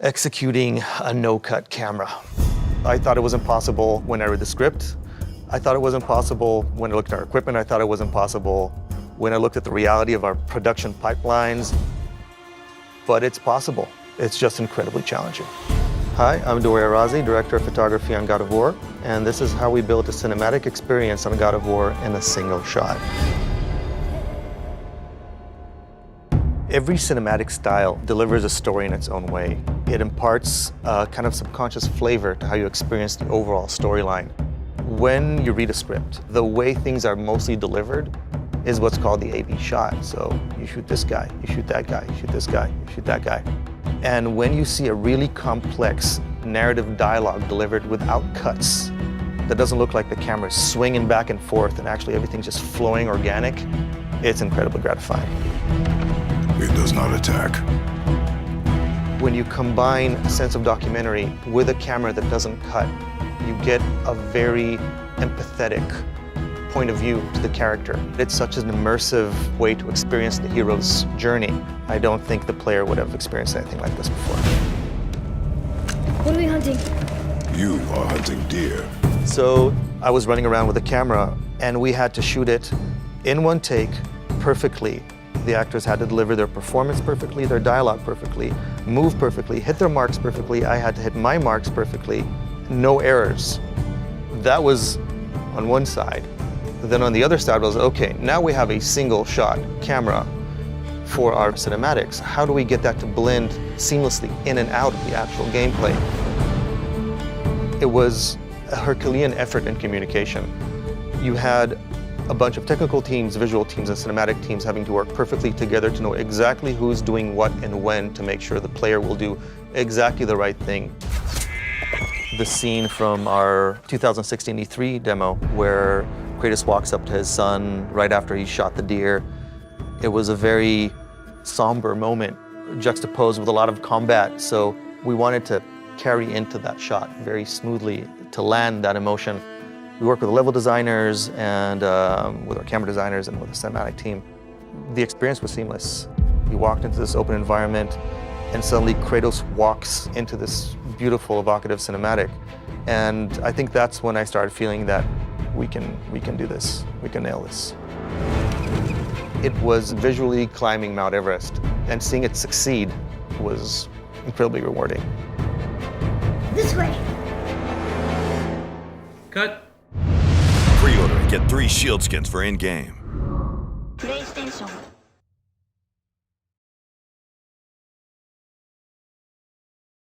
Executing a no-cut camera. I thought it was impossible when I read the script. I thought it was impossible when I looked at our equipment. I thought it was impossible when I looked at the reality of our production pipelines. But it's possible. It's just incredibly challenging. Hi, I'm Doria Razi, Director of Photography on God of War, and this is how we built a cinematic experience on God of War in a single shot. Every cinematic style delivers a story in its own way. It imparts a kind of subconscious flavor to how you experience the overall storyline. When you read a script, the way things are mostly delivered is what's called the A-B shot. So you shoot this guy, you shoot that guy, you shoot this guy, you shoot that guy. And when you see a really complex narrative dialogue delivered without cuts, that doesn't look like the camera's swinging back and forth and actually everything's just flowing organic, it's incredibly gratifying. It does not attack. When you combine a sense of documentary with a camera that doesn't cut, you get a very empathetic point of view to the character. It's such an immersive way to experience the hero's journey. I don't think the player would have experienced anything like this before. What are we hunting? You are hunting deer. So I was running around with a camera and we had to shoot it in one take perfectly. The actors had to deliver their performance perfectly, their dialogue perfectly, move perfectly, hit their marks perfectly. I had to hit my marks perfectly, no errors. That was on one side. Then on the other side was, okay, now we have a single shot camera for our cinematics. How do we get that to blend seamlessly in and out of the actual gameplay? It was a Herculean effort in communication. You had a bunch of technical teams, visual teams, and cinematic teams having to work perfectly together to know exactly who's doing what and when to make sure the player will do exactly the right thing. The scene from our 2016 E3 demo where Kratos walks up to his son right after he shot the deer, it was a very somber moment, juxtaposed with a lot of combat, so we wanted to carry into that shot very smoothly to land that emotion. We worked with the level designers and with our camera designers and with the cinematic team. The experience was seamless. We walked into this open environment and suddenly Kratos walks into this beautiful, evocative cinematic. And I think that's when I started feeling that we can do this, we can nail this. It was visually climbing Mount Everest, and seeing it succeed was incredibly rewarding. This way. Cut. Pre-order and get 3 shield skins for in-game. PlayStation.